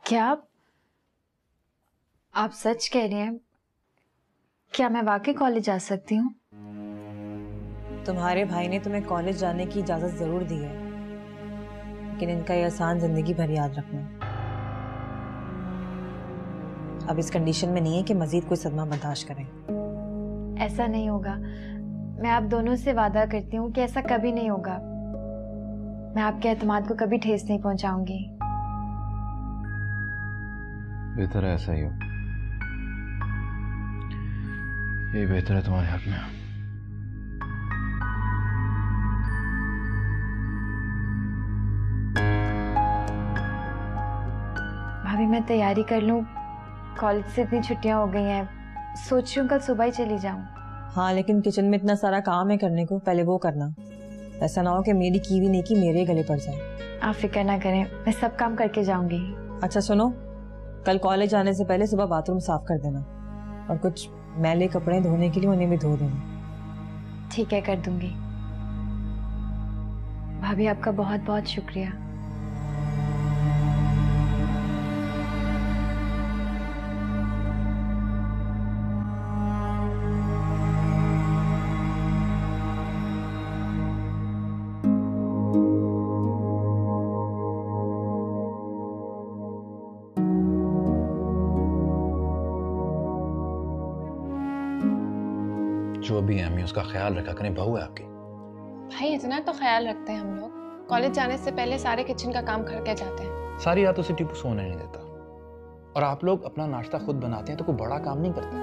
क्या आप सच कह रहे हैं? क्या मैं वाकई कॉलेज जा सकती हूँ? तुम्हारे भाई ने तुम्हें कॉलेज जाने की इजाजत जरूर दी है, लेकिन इनका ये एहसान जिंदगी भर याद रखना। अब इस कंडीशन में नहीं है कि मजीद कोई सदमा बर्दाश्त करें। ऐसा नहीं होगा। मैं आप दोनों से वादा करती हूँ कि ऐसा कभी नहीं होगा। मैं आपके एतमाद को कभी ठेस नहीं पहुंचाऊंगी। बेहतर है ऐसा ही हो। ये बेहतर है तुम्हारे हक में। भाभी मैं तैयारी कर लूं? कॉलेज से इतनी छुट्टियां हो गई हैं, सोच रही हूँ कल सुबह ही चली जाऊं। हाँ, लेकिन किचन में इतना सारा काम है करने को, पहले वो करना। ऐसा ना हो कि मेरी की भी नहीं की मेरे गले पड़ जाए। आप फिक्र ना करें, मैं सब काम करके जाऊंगी। अच्छा सुनो, कल कॉलेज जाने से पहले सुबह बाथरूम साफ कर देना और कुछ मैले कपड़े धोने के लिए उन्हें भी धो देना। ठीक है, कर दूंगी। भाभी आपका बहुत बहुत शुक्रिया। जो भी है अम्मी उसका ख्याल रखा करें, बहू है आपकी। भाई इतना तो ख्याल रखते हैं हम लोग। कॉलेज जाने से पहले सारे किचन का काम करके जाते हैं। सारी रात उसे टीपू सोने नहीं देता, और आप लोग अपना नाश्ता खुद बनाते हैं तो कोई बड़ा काम नहीं करते।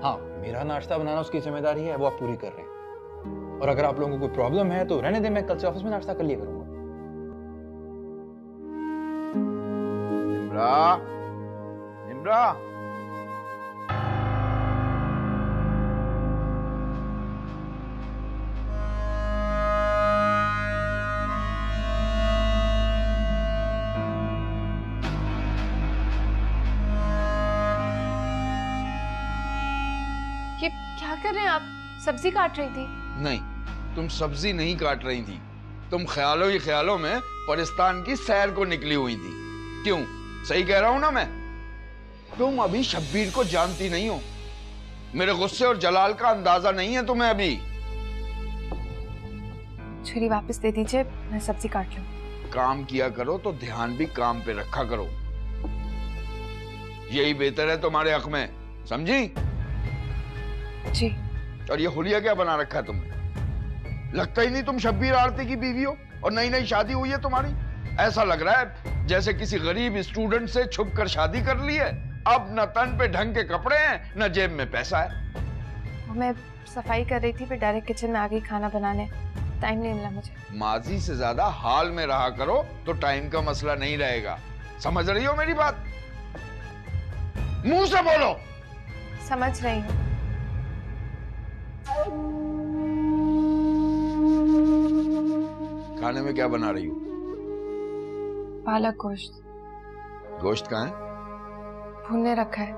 हाँ, मेरा नाश्ता बनाना उसकी जिम्मेदारी है, वो आप पूरी कर रहे हैं। और अगर आप लोगों को कोई प्रॉब्लम है तो रहने दें, मैं कल से ऑफिस में नाश्ता कर लिया करूंगा। निम्रा, निम्रा। ये क्या कर रहे हैं आप? सब्जी काट रही थी। नहीं, तुम सब्जी नहीं काट रही थी, तुम ख्यालों ही ख्यालों में परिस्तान की सैर को निकली हुई थी। क्यों? सही कह रहा हूं ना मैं? तुम अभी शब्बीर को जानती नहीं हो। मेरे गुस्से और जलाल का अंदाजा नहीं है तुम्हें अभी। छुरी वापस दे दीजिए, मैं सब्जी काट लूं। काम किया करो तो ध्यान भी काम पे रखा करो, यही बेहतर है तुम्हारे हक में, समझी? जी। और ये हुलिया क्या बना रखा है तुमने? लगता ही नहीं तुम शब्बीर आरती की बीवी हो और नई नई शादी हुई है तुम्हारी। ऐसा लग रहा है जैसे किसी गरीब स्टूडेंट से छुप कर शादी कर ली है। अब न तन पे ढंग के कपड़े हैं न जेब में पैसा है। मैं सफाई कर रही थी, फिर डायरेक्ट किचन में आ गई खाना बनाने। टाइम नहीं मिला मुझे। माजी से ज्यादा हाल में रहा करो तो टाइम का मसला नहीं रहेगा। समझ रही हो मेरी बात? मुंह से बोलो। समझ रही हूँ। खाने में क्या बना रही हो? पालक गोश्त। गोश्त कहाँ है? भुनने रखा है।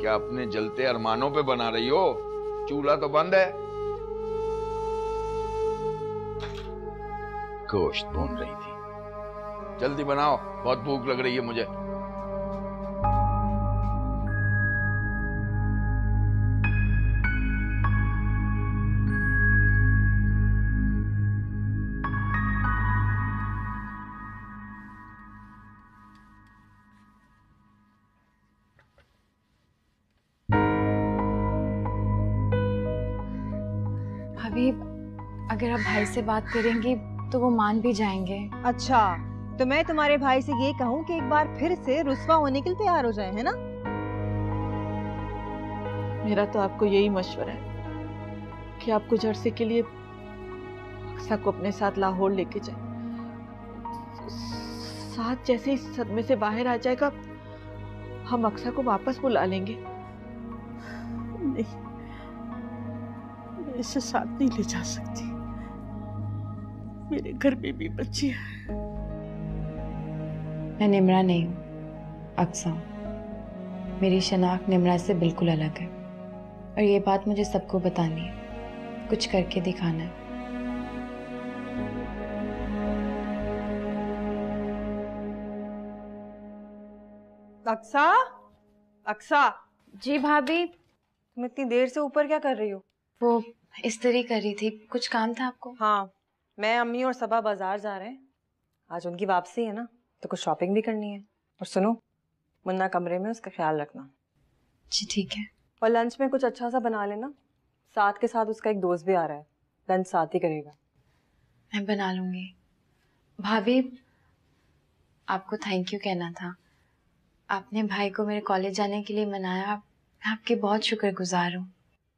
क्या अपने जलते अरमानों पे बना रही हो? चूल्हा तो बंद है। गोश्त भून रही थी। जल्दी बनाओ, बहुत भूख लग रही है मुझे। भाभी, अगर आप भाई से बात करेंगी तो वो मान भी जाएंगे। अच्छा, तो मैं तुम्हारे भाई से ये कहूँ कि एक बार फिर से रुस्वा होने के लिए तैयार हो जाए, है ना? मेरा तो आपको यही मशवरा है कि आप कुछ अरसे के लिए अक्सा को अपने साथ लाहौर लेके जाए। साथ जैसे इस सदमे से बाहर आ जाएगा, हम अक्सा को वापस बुला लेंगे। नहीं, मैं इसे साथ नहीं ले जा सकती। मेरे घर में भी बच्ची है। मैं निम्रा नहीं हूँ, अक्सा हूँ। मेरी शनाख्त निम्रा से बिल्कुल अलग है, और ये बात मुझे सबको बतानी है, कुछ करके दिखाना है। अक्सा, अक्सा, जी भाभी। तुम इतनी देर से ऊपर क्या कर रही हो? वो इस्त्री कर रही थी, कुछ काम था आपको? हाँ, मैं, अम्मी और सबा बाजार जा रहे हैं। आज उनकी वापसी है ना, तो कुछ शॉपिंग भी करनी है। और सुनो, मुन्ना कमरे में, उसका ख्याल रखना। जी ठीक है। और लंच में कुछ अच्छा सा बना लेना। साथ के साथ उसका एक दोस्त भी आ रहा है, लंच साथ ही करेगा। मैं बना लूंगी। भाभी, आपको थैंक यू कहना था। आपने भाई को मेरे कॉलेज जाने के लिए मनाया। मैं आपकी बहुत शुक्रगुजार हूँ।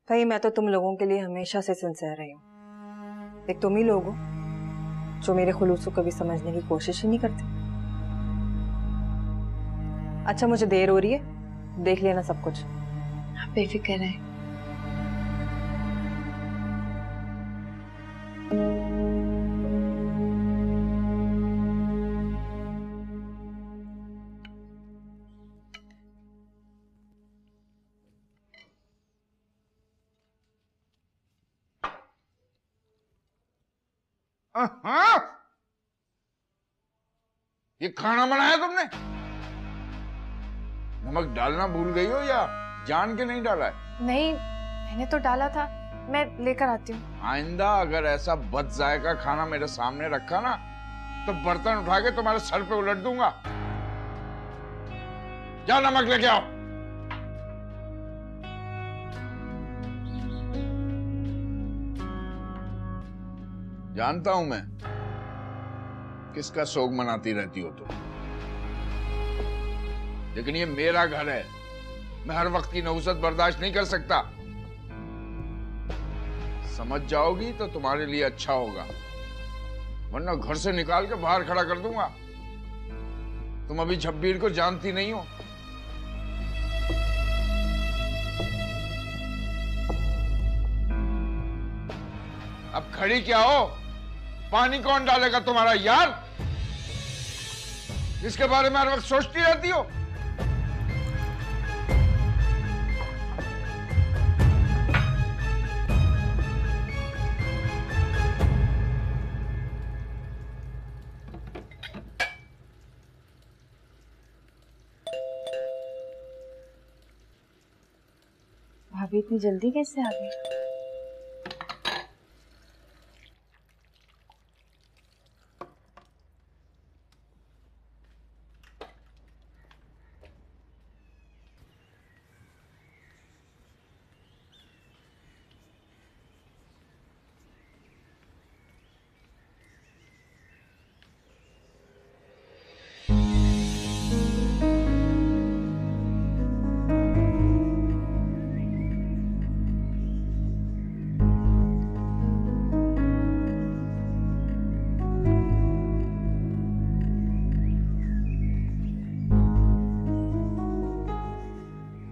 भाई, मैं तो तुम लोगों के लिए हमेशा से सिंसियर रही हूँ। एक तुम ही लोग हो जो मेरे खुलूस को कभी समझने की कोशिश ही नहीं करते। अच्छा, मुझे देर हो रही है, देख लेना सब कुछ। आप बेफिक्र रहें। हाँ? ये खाना बनाया तुमने? नमक डालना भूल गई हो या जान के नहीं डाला है? नहीं, मैंने तो डाला था, मैं लेकर आती हूँ। आइंदा अगर ऐसा बद जायका खाना मेरे सामने रखा ना, तो बर्तन उठा के तुम्हारे सर पे उलट दूंगा। जा नमक लेके आओ। जानता हूं मैं किसका शोक मनाती रहती हो तुम, लेकिन ये मेरा घर है। मैं हर वक्त की नौसत बर्दाश्त नहीं कर सकता। समझ जाओगी तो तुम्हारे लिए अच्छा होगा, वरना घर से निकाल के बाहर खड़ा कर दूंगा। तुम अभी झब्बीर को जानती नहीं हो। अब खड़ी क्या हो? पानी कौन डालेगा? तुम्हारा यार, जिसके बारे में हर वक्त सोचती रहती हो। भाभी इतनी जल्दी कैसे आ गई?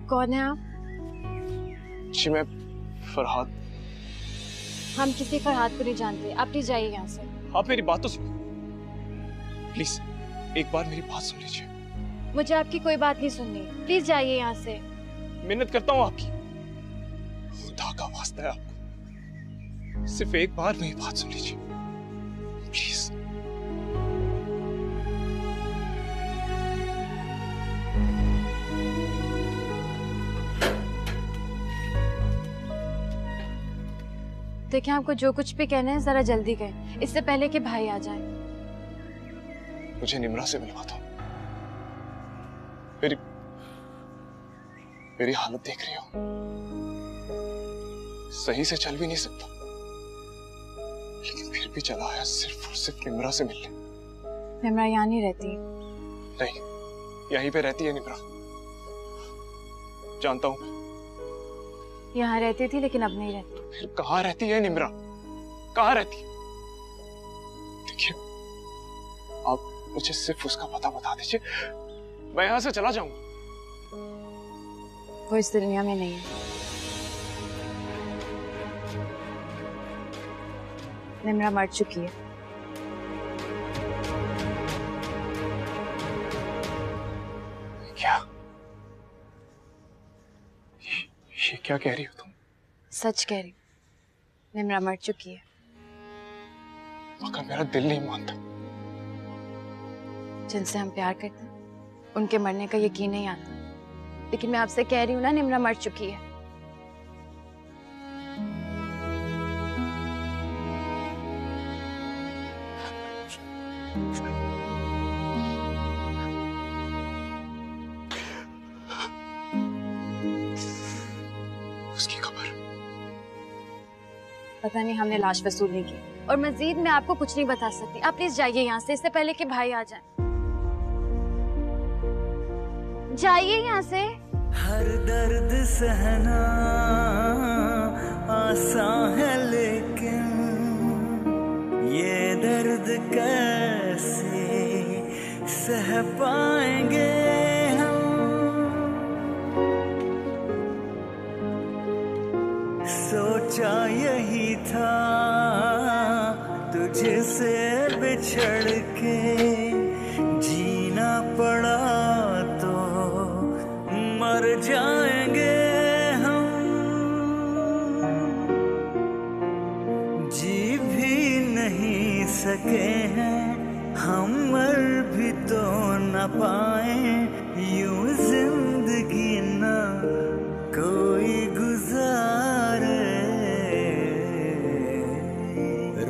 कौन है आप? जी मैं फरहाद। हम किसी फरहाद को नहीं जानते, आप प्लीज जाइए यहाँ से। आप मेरी बात तो सुनो प्लीज, एक बार मेरी बात सुन लीजिए। मुझे आपकी कोई बात नहीं सुननी, प्लीज जाइए यहाँ से। मिन्नत करता हूँ आपकी, खुदा का वास्ता है आपको, सिर्फ एक बार मेरी बात सुन लीजिए प्लीज। देखिए, आपको जो कुछ भी कहना है जरा जल्दी कहें, इससे पहले कि भाई आ जाए। मुझे निम्रा से मिलवा दो। मेरी हालत देख रही हो, सही से चल भी नहीं सकता, लेकिन फिर भी चला आया सिर्फ और सिर्फ निम्रा से मिलने। निम्रा यहाँ नहीं रहती। नहीं, यहीं पे रहती है निम्रा, जानता हूं। यहाँ रहती थी लेकिन अब नहीं रहती। फिर कहाँ रहती है निम्रा? कहाँ रहती है? देखिए, आप मुझे सिर्फ उसका पता बता दीजिए, मैं यहाँ से चला जाऊंगा। वो इस दुनिया में नहीं है। निम्रा मर चुकी है। क्या? ये क्या कह रही हो तुम? सच कह रही हूँ, निम्रा मर चुकी है। मगर मेरा दिल नहीं मानता। जिनसे हम प्यार करते हैं उनके मरने का यकीन नहीं आता, लेकिन मैं आपसे कह रही हूँ ना, निम्रा मर चुकी है। उसकी खबर? पता नहीं, हमने लाश वसूल नहीं की। और मजीद मैं आपको कुछ नहीं बता सकती। आप प्लीज जाइए यहाँ से, इससे पहले कि भाई आ जाए। जाइए यहाँ से। हर दर्द सहना आसान है, लेकिन ये दर्द कैसे सह पाएंगे हम। सोचा यही था तुझसे बिछड़ के, जीना पड़ा तो मर जाएंगे हम। जी भी नहीं सके हैं हम, मर भी तो न पाए, यूं जिंदगी न कोई गुजारे।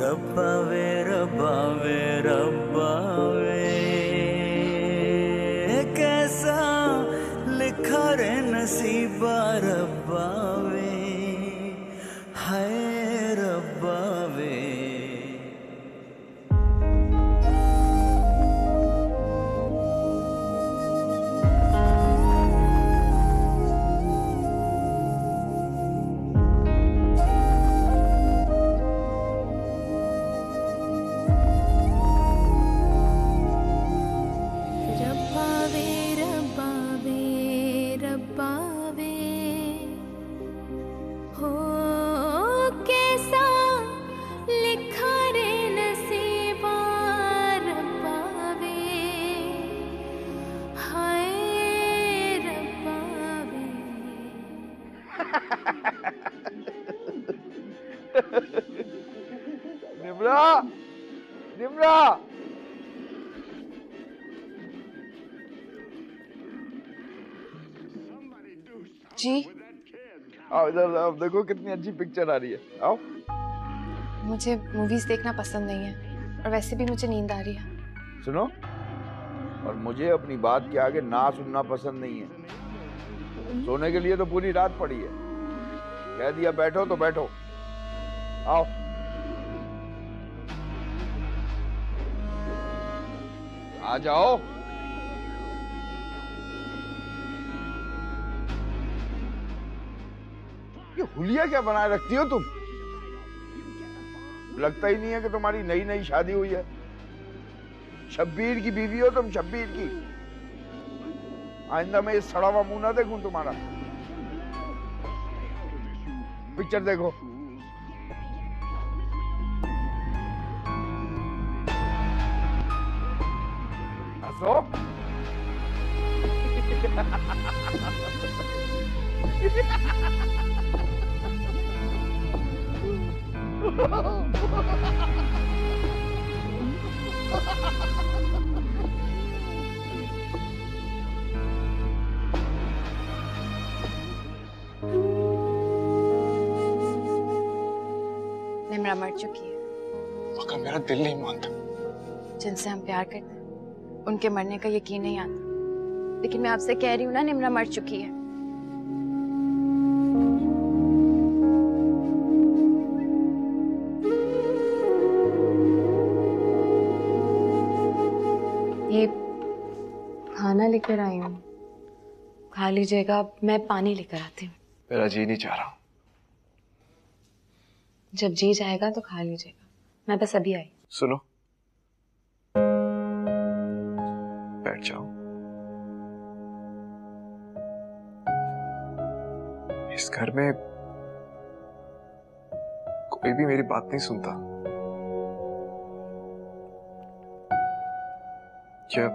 रब्बा वे रब्बा वे रब्बा वे, कैसा लिखा रे नसीबा रब्बा वे, हाय रब्बा वे। निम्रा, निम्रा, जी आओ इधर। अब देखो कितनी अच्छी पिक्चर आ रही है। आओ। मुझे मूवीज देखना पसंद नहीं है, और वैसे भी मुझे नींद आ रही है। सुनो, और मुझे अपनी बात के आगे ना सुनना पसंद नहीं है। सोने के लिए तो पूरी रात पड़ी है, कह दिया बैठो तो बैठो। आओ। आ जाओ। ये हुलिया क्या बनाए रखती हो तुम? लगता ही नहीं है कि तुम्हारी नई नई शादी हुई है। शब्बीर की बीवी हो तुम, शब्बीर की। आइंदा मैं ये सड़ा हुआ मुंह ना देखूं तुम्हारा। पिक्चर देखो। हंसो। निम्रा मर चुकी है। मगर मेरा दिल नहीं मानता। जिनसे हम प्यार करते हैं उनके मरने का यकीन नहीं आता, लेकिन मैं आपसे कह रही हूँ ना, निम्रा मर चुकी है। ये खाना लेकर आई हूँ, खा लीजिएगा। मैं पानी लेकर आती हूँ। मेरा जी नहीं चाह रहा। जब जी जाएगा तो खा लीजिएगा। मैं बस अभी आई। सुनो, बैठ जाओ। इस घर में कोई भी मेरी बात नहीं सुनता। क्या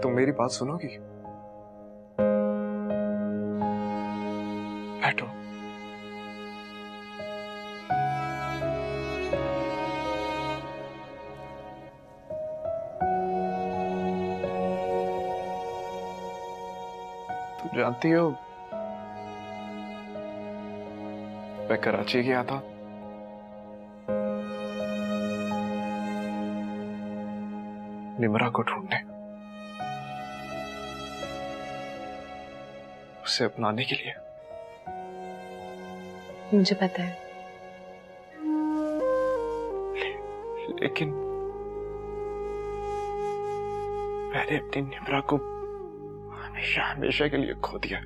तुम मेरी बात सुनोगी? बैठो। जानती हो, मैं कराची गया था। निमरा को ढूंढने, उसे अपनाने के लिए। मुझे पता है। लेकिन मैंने अपनी निमरा को हमेशा हमेशा के लिए खो दिया।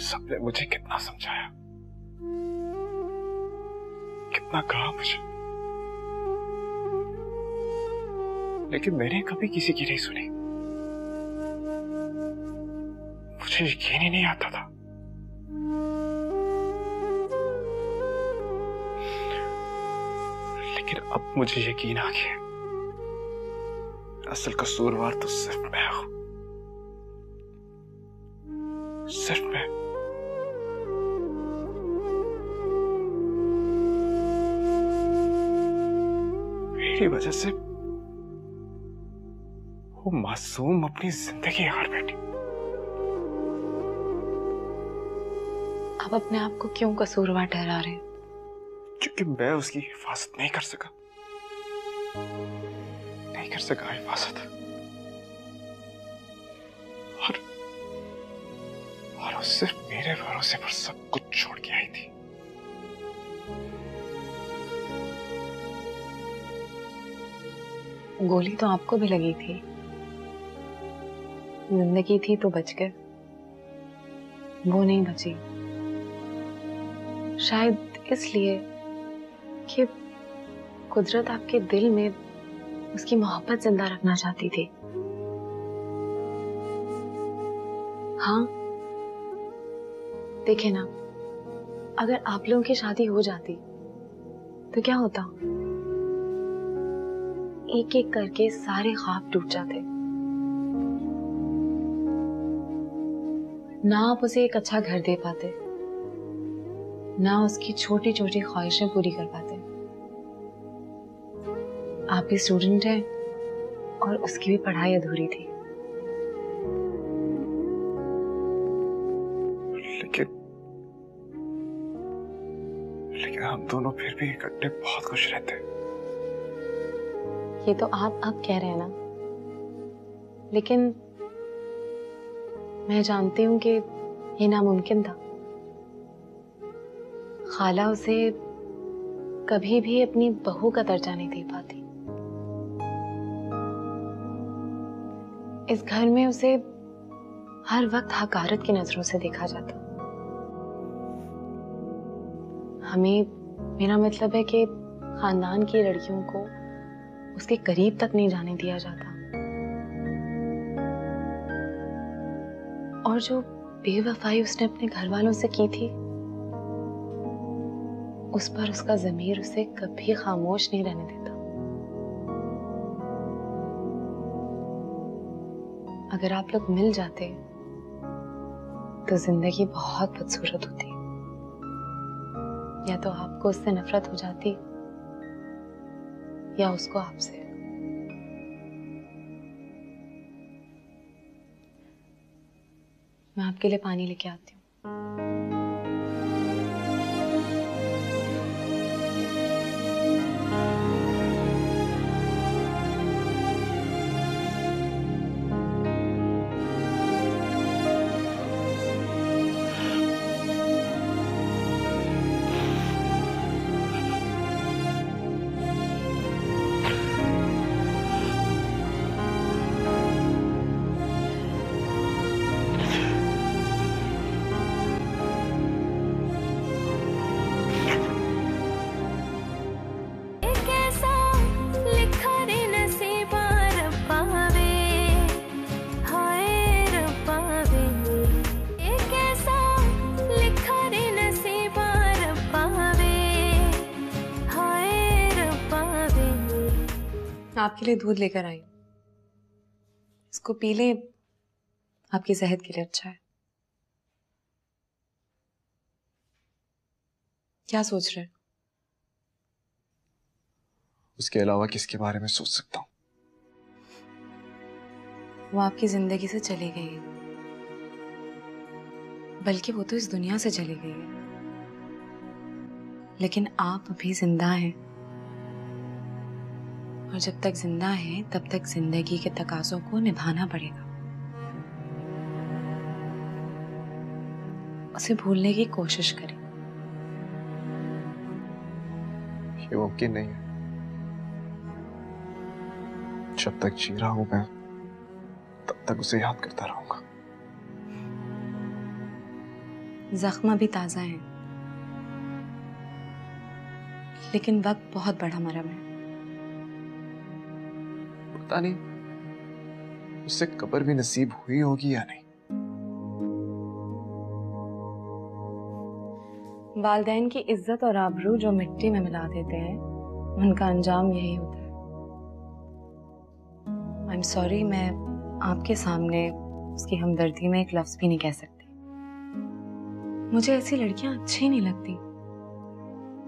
सबने मुझे कितना समझाया, कितना कहा मुझे, लेकिन मैंने कभी किसी की नहीं सुनी। मुझे यकीन ही नहीं आता था। लेकिन अब मुझे यकीन आ गया, असल कसूरवार तो सिर्फ मैं हूं, सिर्फ मैं। मेरी वजह से वो मासूम अपनी जिंदगी हार बैठी। आप अपने आप को क्यों कसूरवार ठहरा रहे हैं? क्योंकि मैं उसकी हिफाजत नहीं कर सका, नहीं कर सका हिफाजत। और वो सिर्फ मेरे भरोसे पर सब कुछ छोड़ के आई थी। गोली तो आपको भी लगी थी, जिंदगी थी तो बच गए, वो नहीं बची। शायद इसलिए कि कुदरत आपके दिल में उसकी मोहब्बत जिंदा रखना चाहती थी। हाँ, देखे ना, अगर आप लोगों की शादी हो जाती तो क्या होता? एक एक करके सारे ख्वाब टूट जाते। ना आप उसे एक अच्छा घर दे पाते, ना उसकी छोटी छोटी ख्वाहिशें पूरी कर पाते। आप भी स्टूडेंट हैं और उसकी भी पढ़ाई अधूरी थी। लेकिन हम दोनों फिर भी इकट्ठे बहुत खुश रहते। ये तो आप अब कह रहे हैं ना, लेकिन मैं जानती हूं कि ये नामुमकिन था। खाला उसे कभी भी अपनी बहू का दर्जा नहीं दे पाती। इस घर में उसे हर वक्त हकारत की नजरों से देखा जाता। हमें, मेरा मतलब है कि खानदान की लड़कियों को उसके करीब तक नहीं जाने दिया जाता। और जो बेवफाई उसने अपने घर वालों से की थी, उस पर उसका ज़मीर उसे कभी खामोश नहीं रहने देता। अगर आप लोग मिल जाते तो जिंदगी बहुत बदसूरत होती। या तो आपको उससे नफरत हो जाती या उसको आपसे। मैं आपके लिए पानी लेके आती हूँ। आपके लिए दूध लेकर आई, इसको पी ले, आपकी सेहत के लिए अच्छा है। क्या सोच रहे हैं? उसके अलावा किसके बारे में सोच सकता हूँ? वो आपकी जिंदगी से चली गई है, बल्कि वो तो इस दुनिया से चली गई है, लेकिन आप अभी जिंदा हैं। और जब तक जिंदा हैं तब तक जिंदगी के तकाज़ों को निभाना पड़ेगा। उसे भूलने की कोशिश करें। ये मुमकिन नहीं है। जब तक जी रहा हूं मैं तब तक उसे याद करता रहूंगा। जख्म अभी ताजा है, लेकिन वक्त बहुत बड़ा मरहम है। पता नहीं उससे कब्र भी नसीब हुई होगी या नहीं। वालिदैन की इज्जत और आबरू जो मिट्टी में मिला देते हैं, उनका अंजाम यही होता है। आई एम सॉरी, मैं आपके सामने उसकी हमदर्दी में एक लफ्ज भी नहीं कह सकती। मुझे ऐसी लड़कियां अच्छी नहीं लगती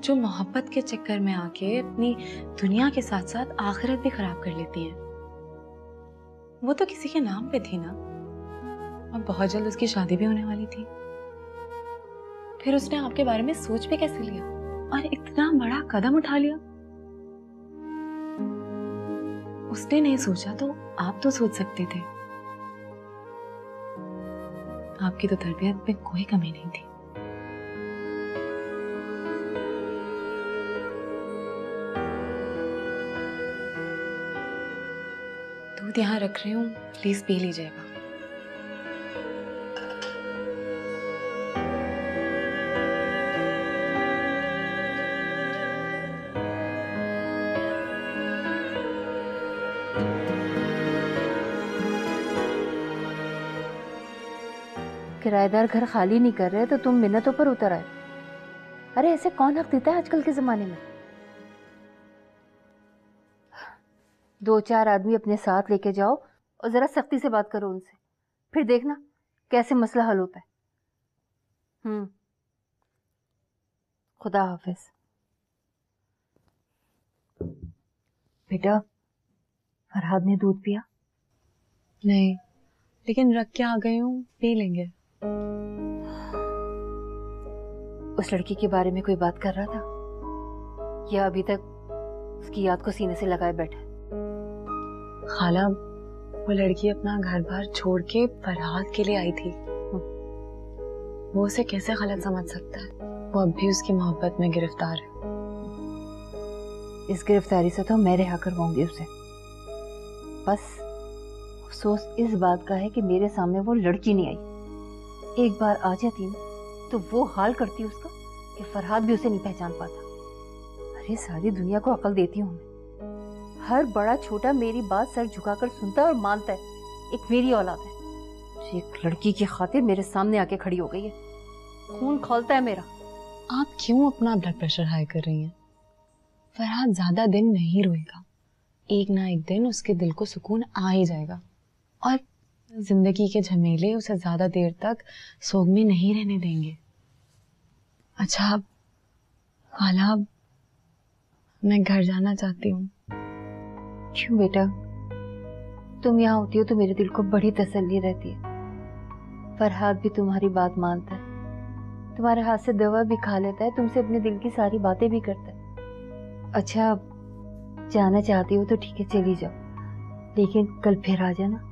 जो मोहब्बत के चक्कर में आके अपनी दुनिया के साथ साथ आखिरत भी खराब कर लेती हैं। वो तो किसी के नाम पे थी ना, और बहुत जल्द उसकी शादी भी होने वाली थी। फिर उसने आपके बारे में सोच भी कैसे लिया और इतना बड़ा कदम उठा लिया? उसने नहीं सोचा तो आप तो सोच सकते थे। आपकी तो तरबियत में कोई कमी नहीं थी। दूध यहाँ रख रही हूँ, प्लीज पी लीजिएगा। किराएदार घर खाली नहीं कर रहे तो तुम मिन्नतों पर उतर आए। अरे ऐसे कौन हक देता है आजकल के जमाने में? 2-4 आदमी अपने साथ लेके जाओ और जरा सख्ती से बात करो उनसे, फिर देखना कैसे मसला हल होता है। खुदा हाफिज। बेटा, फरहाद ने दूध पिया? नहीं, लेकिन रख के आ गई हूँ, पी लेंगे। उस लड़की के बारे में कोई बात कर रहा था या अभी तक उसकी याद को सीने से लगाए बैठा? खाला, वो लड़की अपना घर बार छोड़ के फरहाद के लिए आई थी। वो उसे कैसे गलत समझ सकता है? वो अब भी उसकी मोहब्बत में गिरफ्तार है। इस गिरफ्तारी से तो मैं रिहा करवाऊंगी उसे। बस अफसोस इस बात का है कि मेरे सामने वो लड़की नहीं आई। एक बार आ जाती ना तो वो हाल करती उसका कि फरहाद भी उसे नहीं पहचान पाता। अरे सारी दुनिया को अकल देती हूँ मैं। हर बड़ा छोटा मेरी बात सर झुकाकर सुनता है और मानता है। एक मेरी औलाद है, एक लड़की की खातिर मेरे सामने आके खड़ी हो गई है। खून खौलता है मेरा। आप क्यों अपना ब्लड प्रेशर हाई कर रही हैं? फरहाद ज्यादा दिन नहीं रोएगा। एक ना एक दिन उसके दिल को सुकून आ ही जाएगा, और जिंदगी के झमेले उसे ज्यादा देर तक सोग में नहीं रहने देंगे। अच्छा खाला, मैं घर जाना चाहती हूँ। क्यों बेटा? तुम यहाँ होती हो तो मेरे दिल को बड़ी तसल्ली रहती है। फरहाद भी तुम्हारी बात मानता है, तुम्हारे हाथ से दवा भी खा लेता है, तुमसे अपने दिल की सारी बातें भी करता है। अच्छा जाना चाहती हो तो ठीक है, चली जाओ, लेकिन कल फिर आ जाना।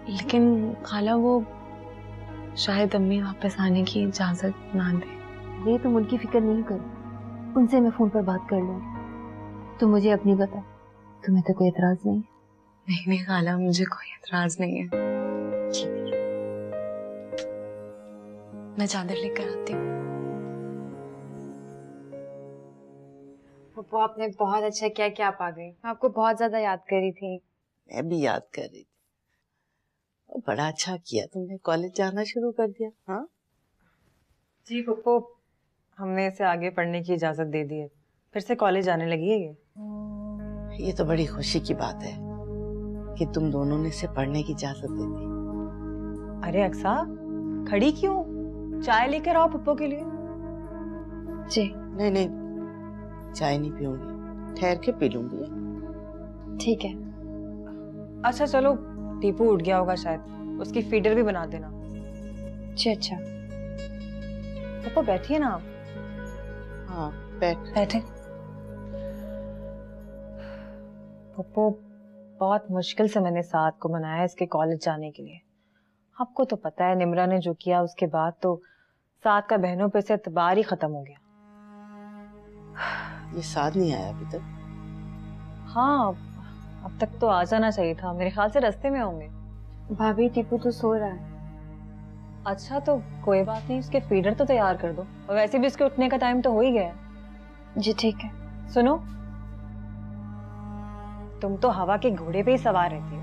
लेकिन खाला, वो शायद अम्मी वापस आने की इजाजत ना दे। ये तुम उनकी फिक्र नहीं करो, उनसे मैं फोन पर बात कर लूंगी। तुम मुझे अपनी बता, तुम्हें तो कोई एतराज नहीं है? नहीं नहीं खाला, मुझे कोई एतराज नहीं है। मैं चादर लेकर आती हूँ। पप्पू, आपने बहुत अच्छा किया कि आप आ गई। मैं आपको बहुत ज्यादा याद कर रही थी। मैं भी याद कर रही थी। बड़ा अच्छा किया तुमने, कॉलेज जाना शुरू कर दिया। हाँ जी पप्पू, हमने इसे आगे पढ़ने की इजाजत दे दी है, फिर से कॉलेज जाने लगी है ये तो बड़ी खुशी की बात है कि तुम दोनों ने इसे पढ़ने की इजाजत दे दी। अरे अक्सा, खड़ी क्यों? चाय लेकर आओ पप्पू के लिए। जी नहीं नहीं, चाय नहीं पीऊंगी, ठहर के पी लूंगी। ठीक है। अच्छा चलो, टीपू उठ गया होगा शायद, उसकी फीडर भी बना देना। जी अच्छा। पप्पू बैठिए ना आप। हाँ बैठे। पप्पू बहुत मुश्किल से मैंने साथ को मनाया इसके कॉलेज जाने के लिए। आपको तो पता है निम्रा ने जो किया उसके बाद तो साथ का बहनों पे से एतबार ही खत्म हो गया। ये साथ नहीं आया अभी तक? हाँ, अब तक तो आ जाना चाहिए था, मेरे ख्याल से रास्ते में होंगे। भाभी टीपू तो सो रहा है। अच्छा तो कोई बात नहीं, उसके फीडर तो तैयार कर दो, और वैसे भी उसके उठने का टाइम तो हो ही गया। जी ठीक है। सुनो, तुम तो हवा के घोड़े पे ही सवार रहती हो,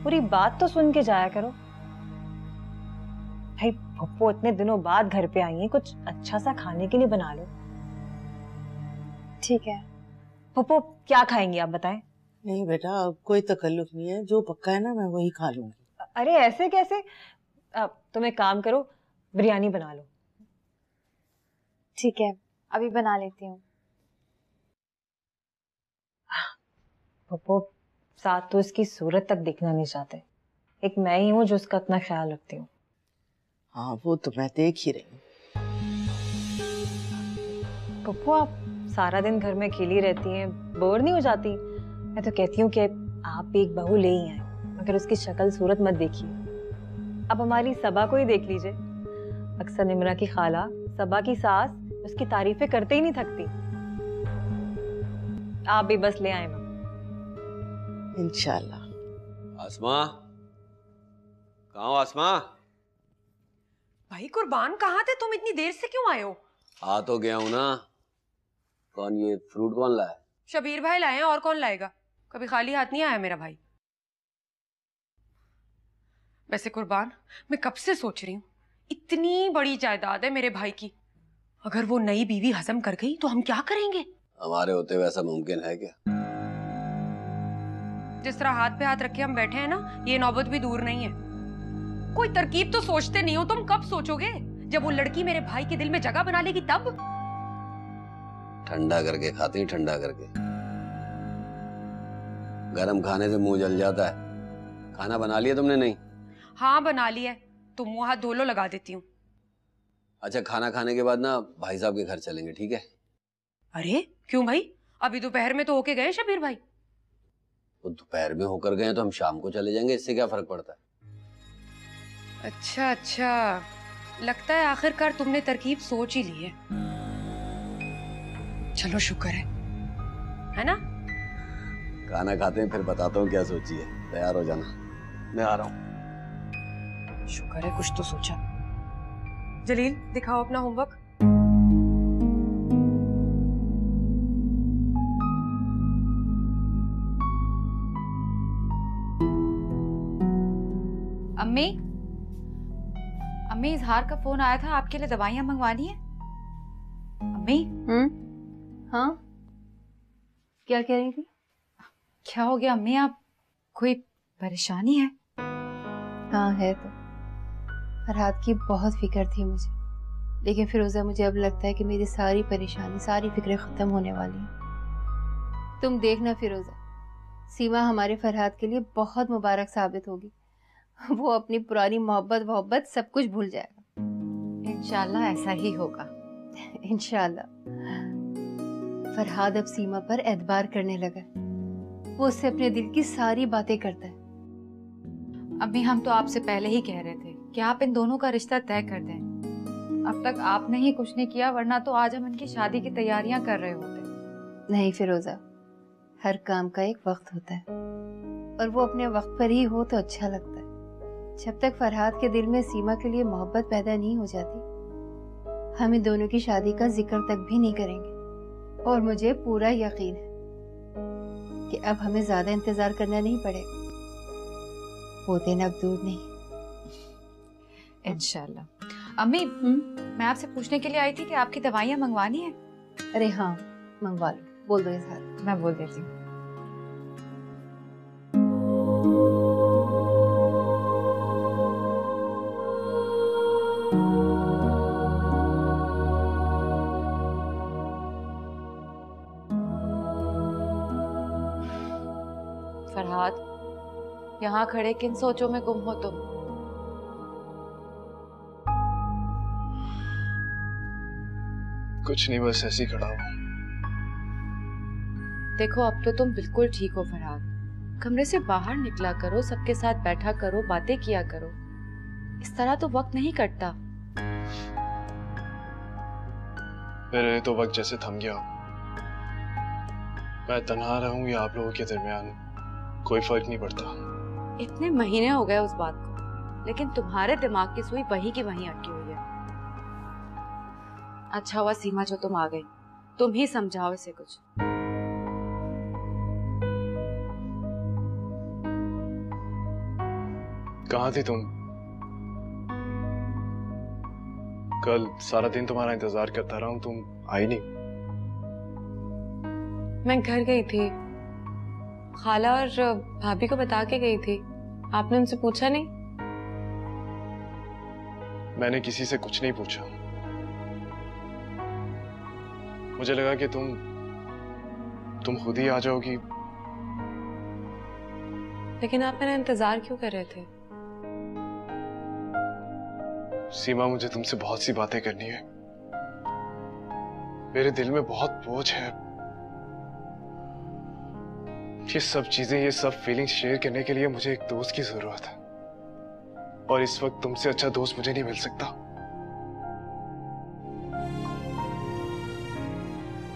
पूरी बात तो सुन के जाया करो। भाई पप्पू इतने दिनों बाद घर पे आई है, कुछ अच्छा सा खाने के लिए बना लो। ठीक है। पप्पू क्या खाएंगी आप बताएं? नहीं बेटा, अब कोई तकल्लुफ नहीं है, जो पक्का है ना मैं वही खा लूंगी। अरे ऐसे कैसे? तुम एक काम करो, बिरयानी बना लो। ठीक है, अभी बना लेती हूँ। पप्पू साथ तो इसकी सूरत तक देखना नहीं चाहते, एक मैं ही हूँ जो उसका इतना ख्याल रखती हूँ। हाँ वो तो मैं देख ही रही हूँ। पप्पू आप सारा दिन घर में अकेली रहती हैं, बोर नहीं हो जाती? मैं तो कहती हूँ कि आप भी एक बहू ले ही आए, मगर उसकी शक्ल सूरत मत देखिए। अब हमारी सबा को ही देख लीजिए, अक्सर निम्रा की खाला, सबा की सास उसकी तारीफें करते ही नहीं थकती। आप भी बस ले आए मां। इंशाल्लाह। आसमा, कहाँ हो आसमा? भाई कुर्बान कहाँ थे तुम, इतनी देर से क्यों आए हो? आ तो गया हूं ना। कौन ये फ्रूट कौन लाया? शबीर भाई लाए हैं, और कौन लाएगा? कभी खाली हाथ नहीं आया मेरा भाई। वैसे कुर्बान, मैं कब से सोच रही हूँ, इतनी बड़ी जायदाद है मेरे भाई की, अगर वो नई बीवी हजम कर गई तो हम क्या करेंगे? हमारे होते हुए ऐसा मुमकिन है क्या? जिस तरह हाथ पे हाथ रखे हम बैठे हैं ना, ये नौबत भी दूर नहीं है। कोई तरकीब तो सोचते नहीं हो, तुम कब सोचोगे? जब वो लड़की मेरे भाई के दिल में जगह बना लेगी तब। ठंडा करके खाती हैं, ठंडा करके। गरम खाने से मुंह जल जाता है। खाना बना लिया तुमने? नहीं। हाँ बना लिया है, तुम मुंह हाथ धो लो, लगा देती हूँ। अच्छा, खाना खाने के बाद ना भाई साहब के घर चलेंगे, ठीक है? अरे क्यों भाई, अभी दोपहर में तो होके गए शबीर भाई। वो दोपहर में होकर गए तो हम शाम को चले जाएंगे, इससे क्या फर्क पड़ता है? अच्छा अच्छा, लगता है आखिरकार तुमने तरकीब सोच ही ली है। चलो शुक्र है ना? खाना खाते हैं फिर बताता हूँ क्या सोची है। तैयार हो जाना, मैं आ रहा हूँ। शुक्र है कुछ तो सोचा। जलील दिखाओ अपना होमवर्क। अम्मी, अम्मी इजहार का फोन आया था, आपके लिए दवाइयां मंगवानी है। अम्मी। हाँ क्या कह रही थी? क्या हो गया अम्मी, आप कोई परेशानी है? हाँ है तो। फरहाद की बहुत फिक्र थी मुझे, लेकिन फिरोजा मुझे अब लगता है कि मेरी सारी परेशानी, सारी फिक्रें खत्म होने वाली हैं। तुम देखना फिरोजा, सीमा हमारे फरहाद के लिए बहुत मुबारक साबित होगी। वो अपनी पुरानी मोहब्बत सब कुछ भूल जाएगा। इंशाल्लाह ऐसा ही होगा। इंशाल्लाह। फरहाद अब सीमा पर एतबार करने लगा, वो उससे अपने दिल की सारी बातें करता है। अम्मी हम तो आपसे पहले ही कह रहे थे कि आप इन दोनों का रिश्ता तय कर दें। अब तक आपने ही कुछ नहीं किया, वरना तो आज हम इनकी शादी की तैयारियां कर रहे होते। नहीं फिरोजा, हर काम का एक वक्त होता है, और वो अपने वक्त पर ही हो तो अच्छा लगता है। जब तक फरहाद के दिल में सीमा के लिए मोहब्बत पैदा नहीं हो जाती, हम इन दोनों की शादी का जिक्र तक भी नहीं करेंगे। और मुझे पूरा यकीन है कि अब हमें ज्यादा इंतजार करना नहीं पड़ेगा। वो दिन अब दूर नहीं। इंशाल्लाह। अम्मी, मैं आपसे पूछने के लिए आई थी कि आपकी दवाइयां मंगवानी है। अरे हाँ मंगवा लो, बोल दो इजहार। मैं बोल देती हूँ। फरहाद, यहाँ खड़े किन सोचों में गुम हो तुम? कुछ नहीं, बस ऐसे ही खड़ा हूँ। देखो अब तो तुम बिल्कुल ठीक हो फरहाद। कमरे से बाहर निकला करो, सबके साथ बैठा करो, बातें किया करो। इस तरह तो वक्त नहीं कटता। मेरे तो वक्त जैसे थम गया। मैं तन्हा रहूं या आप लोगों के दरमियान, कोई फर्क नहीं पड़ता। इतने महीने हो गए उस बात को, लेकिन तुम्हारे दिमाग की सुई वहीं की वहीं अटकी हुई है। अच्छा हुआ सीमा जो तुम आ गई, तुम ही समझाओ इसे कुछ। कहाँ थी तुम? कल सारा दिन तुम्हारा इंतजार करता रहा हूं, तुम आई नहीं। मैं घर गई थी, खाला और भाभी को बता के गई थी। आपने उनसे पूछा नहीं? मैंने किसी से कुछ नहीं पूछा। मुझे लगा कि तुम खुद ही आ जाओगी। लेकिन आप मेरा इंतजार क्यों कर रहे थे? सीमा, मुझे तुमसे बहुत सी बातें करनी है। मेरे दिल में बहुत बोझ है। ये सब चीजें, ये सब फीलिंग्स शेयर करने के लिए मुझे एक दोस्त की जरूरत है, और इस वक्त तुमसे अच्छा दोस्त मुझे नहीं मिल सकता।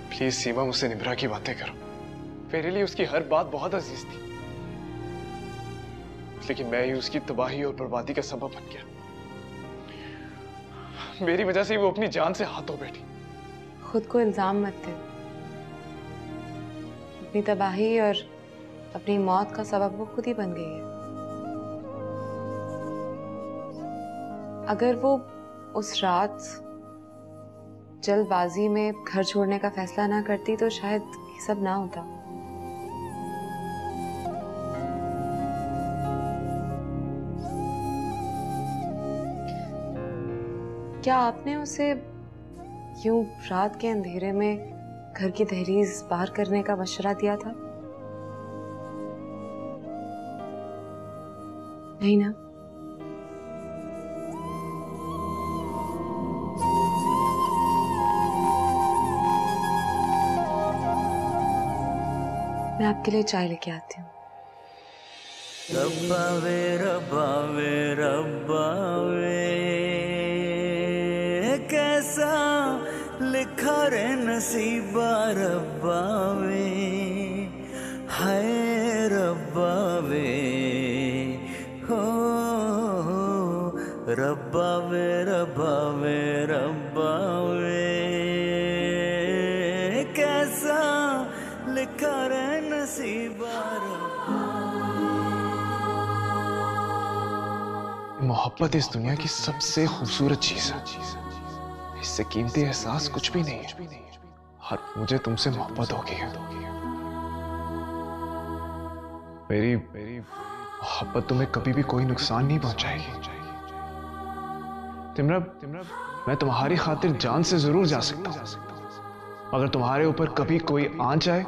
प्लीज सीमा, मुझसे निम्रा की बातें करो। मेरे लिए उसकी हर बात बहुत अजीज थी, लेकिन मैं ही उसकी तबाही और बर्बादी का सबब बन गया। मेरी वजह से वो अपनी जान से हाथ धो बैठी। खुद को इल्जाम मत दे। अपनी तबाही और अपनी मौत का सबब वो खुद ही बन गई है। अगर वो उस रात जल्दबाजी में घर छोड़ने का फैसला ना करती तो शायद ये सब ना होता। क्या आपने उसे यूं रात के अंधेरे में घर की दहलीज पार करने का मशवरा दिया था? नहीं ना? मैं आपके लिए चाय लेके आती हूँ। रब्बा वे रब्बा वे रब्बा वे, कैसा लिखा रे नसीबा रब्बा वे, हाय रब्बा वे, हो रब्बा वे रब्बा वे रब्बा वे, कैसा लिखा रे नसीबा रब्बा। मोहब्बत इस दुनिया की सबसे खूबसूरत चीज है। इससे कीमती एहसास कुछ भी नहीं है। और मुझे तुमसे मोहब्बत हो गई है। मेरी मोहब्बत तुम्हें कभी भी कोई नुकसान नहीं पहुंचाएगी। तिमरा, मैं तुम्हारी खातिर जान से जरूर जा सकता हूं, मगर तुम्हारे ऊपर कभी कोई आंच आए,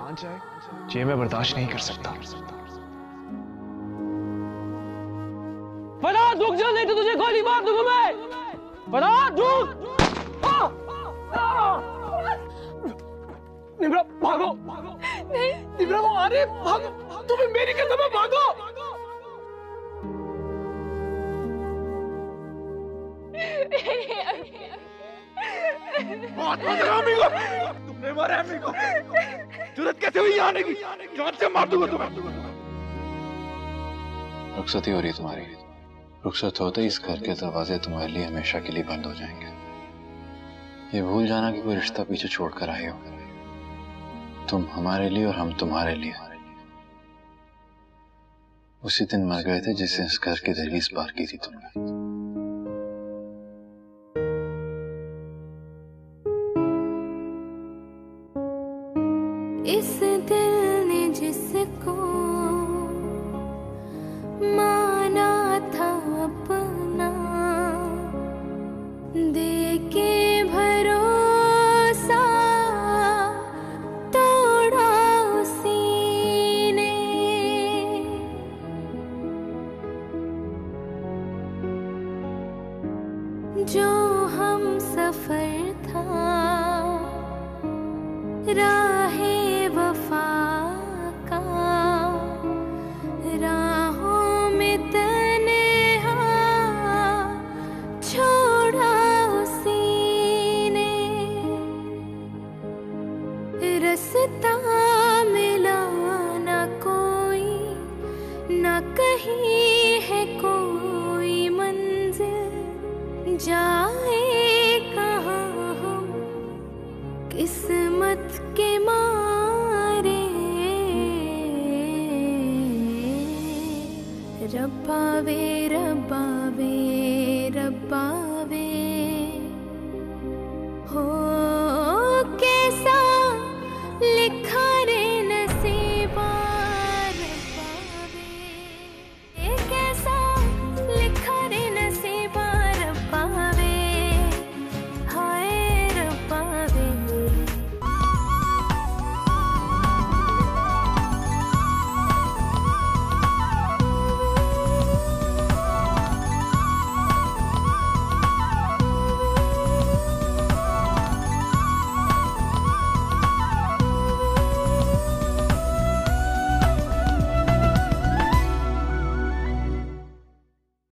ये मैं बर्दाश्त नहीं कर सकता। फरहाद रुक जा, नहीं तो तुझे गोली मार दूंगा मैं। फरहाद रुक। निम्रा भागो। नहीं निम्रा, वो आ रहे, भागो। तुम्हें मेरी कसम है, भागो। तुमने मारा अम्मी को। जरूरत कैसे हुई आने की? जान से मार दूंगा तुम्हें। रुखसती हो रही तुम्हारी। रुखसत होते ही इस घर के दरवाजे तुम्हारे लिए हमेशा के लिए बंद हो जाएंगे। ये भूल जाना कि कोई रिश्ता पीछे छोड़कर आए हो। तुम हमारे लिए और हम तुम्हारे लिए। उसी दिन मर गए थे जिस दिन इस घर की दहलीज पार की थी तुमने। इस दिल ने जिसको माना था अपना, देके भरोसा तोड़ा उसी ने, राहे वफा का, राहों में तन्हा छोड़ा उसी ने, रास्ता मिला ना कोई, ना कहीं है कोई मंजिल, जाए कहाँ हम किस्मत के मारे। रब्बा वे रब्बा वे रब्बा